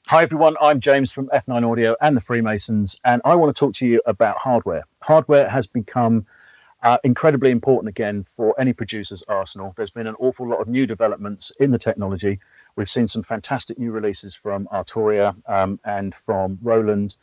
Hi everyone, I'm James from F9 Audio and the Freemasons, and I want to talk to you about hardware. Hardware has become incredibly important again for any producer's arsenal. There's been an awful lot of new developments in the technology. We've seen some fantastic new releases from Arturia and from Roland,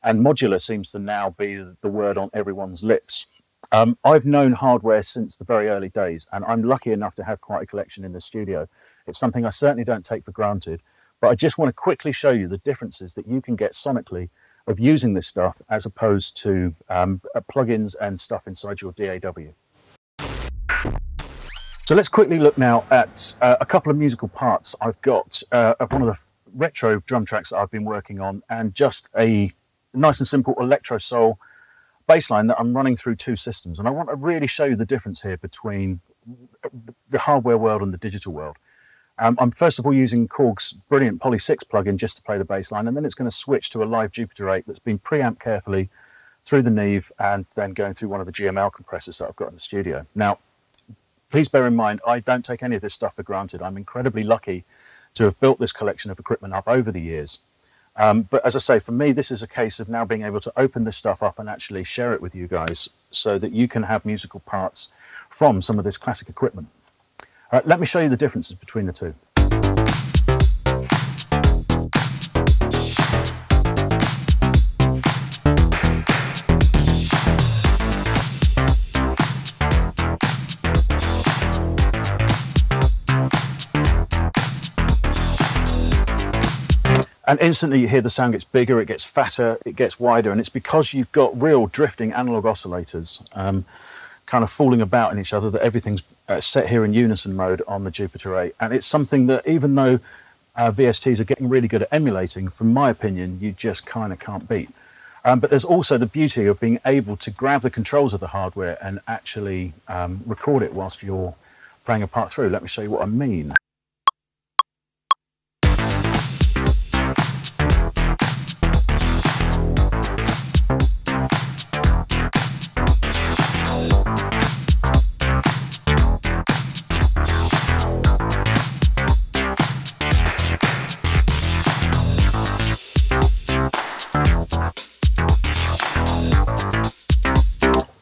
and modular seems to now be the word on everyone's lips. I've known hardware since the very early days, and I'm lucky enough to have quite a collection in the studio. It's something I certainly don't take for granted, but I just want to quickly show you the differences that you can get sonically of using this stuff as opposed to plugins and stuff inside your DAW. So let's quickly look now at a couple of musical parts I've got of one of the retro drum tracks that I've been working on, and just a nice and simple electro soul bass line that I'm running through two systems. And I want to really show you the difference here between the hardware world and the digital world. I'm first of all using Korg's brilliant Poly 6 plugin just to play the bass line, and then it's going to switch to a live Jupiter 8 that's been preamped carefully through the Neve and then going through one of the GML compressors that I've got in the studio. Now, please bear in mind, I don't take any of this stuff for granted. I'm incredibly lucky to have built this collection of equipment up over the years. But as I say, for me, this is a case of now being able to open this stuff up and actually share it with you guys so that you can have musical parts from some of this classic equipment. Let me show you the differences between the two. And instantly you hear the sound gets bigger, it gets fatter, it gets wider, and it's because you've got real drifting analog oscillators kind of falling about in each other, that everything's set here in unison mode on the Jupiter 8. And it's something that, even though VSTs are getting really good at emulating, from my opinion, you just kind of can't beat. But there's also the beauty of being able to grab the controls of the hardware and actually record it whilst you're playing a part through. Let me show you what I mean.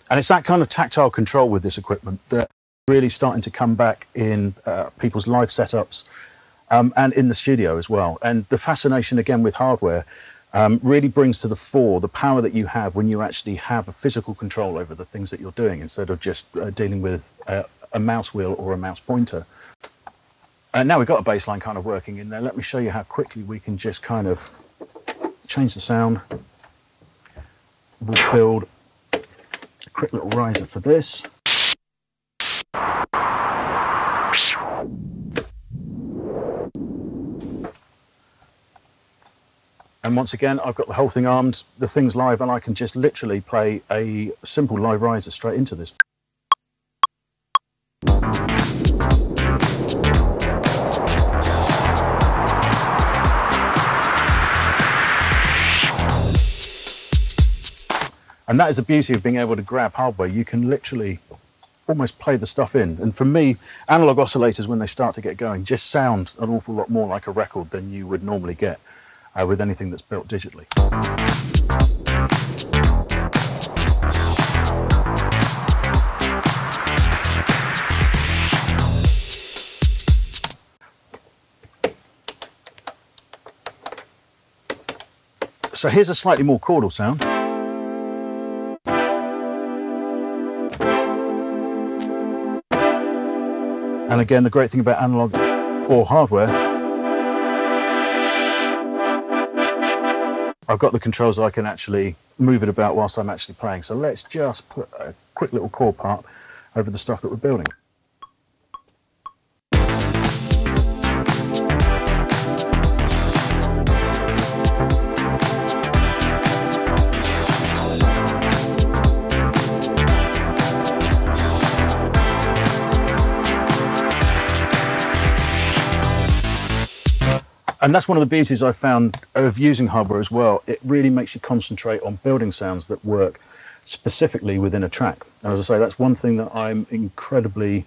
And it's that kind of tactile control with this equipment that really starting to come back in people's live setups and in the studio as well. And the fascination again with hardware really brings to the fore the power that you have when you actually have a physical control over the things that you're doing, instead of just dealing with a mouse wheel or a mouse pointer. And now we've got a bass line kind of working in there. Let me show you how quickly we can just kind of change the sound. We'll build quick little riser for this. And once again, I've got the whole thing armed, the thing's live, and I can just literally play a simple live riser straight into this. And that is the beauty of being able to grab hardware. You can literally almost play the stuff in. And for me, analog oscillators, when they start to get going, just sound an awful lot more like a record than you would normally get with anything that's built digitally. So here's a slightly more chordal sound. And again, the great thing about analog or hardware, I've got the controls so I can actually move it about whilst I'm actually playing. So let's just put a quick little chord part over the stuff that we're building. And that's one of the beauties I've found of using hardware as well. It really makes you concentrate on building sounds that work specifically within a track. And as I say, that's one thing that I'm incredibly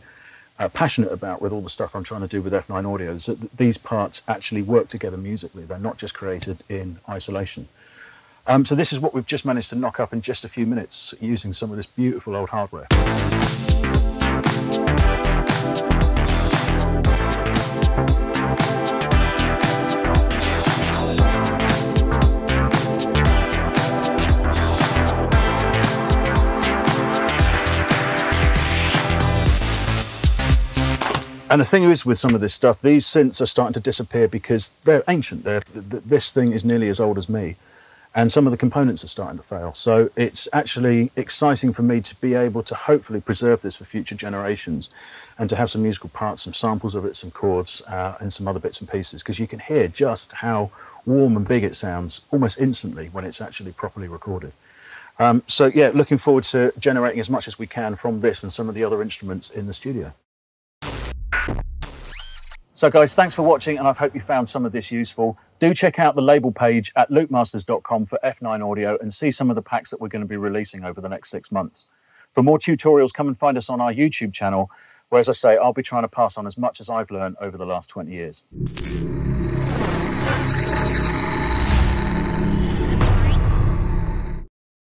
passionate about with all the stuff I'm trying to do with F9 Audio, is that these parts actually work together musically. They're not just created in isolation. So this is what we've just managed to knock up in just a few minutes using some of this beautiful old hardware. And the thing is with some of this stuff, these synths are starting to disappear because they're ancient. This thing is nearly as old as me. And some of the components are starting to fail. So it's actually exciting for me to be able to hopefully preserve this for future generations and to have some musical parts, some samples of it, some chords, and some other bits and pieces, because you can hear just how warm and big it sounds almost instantly when it's actually properly recorded. So yeah, looking forward to generating as much as we can from this and some of the other instruments in the studio. So guys, thanks for watching, and I hope you found some of this useful. Do check out the label page at loopmasters.com for F9 Audio and see some of the packs that we're going to be releasing over the next 6 months. For more tutorials, come and find us on our YouTube channel, where, as I say, I'll be trying to pass on as much as I've learned over the last 20 years.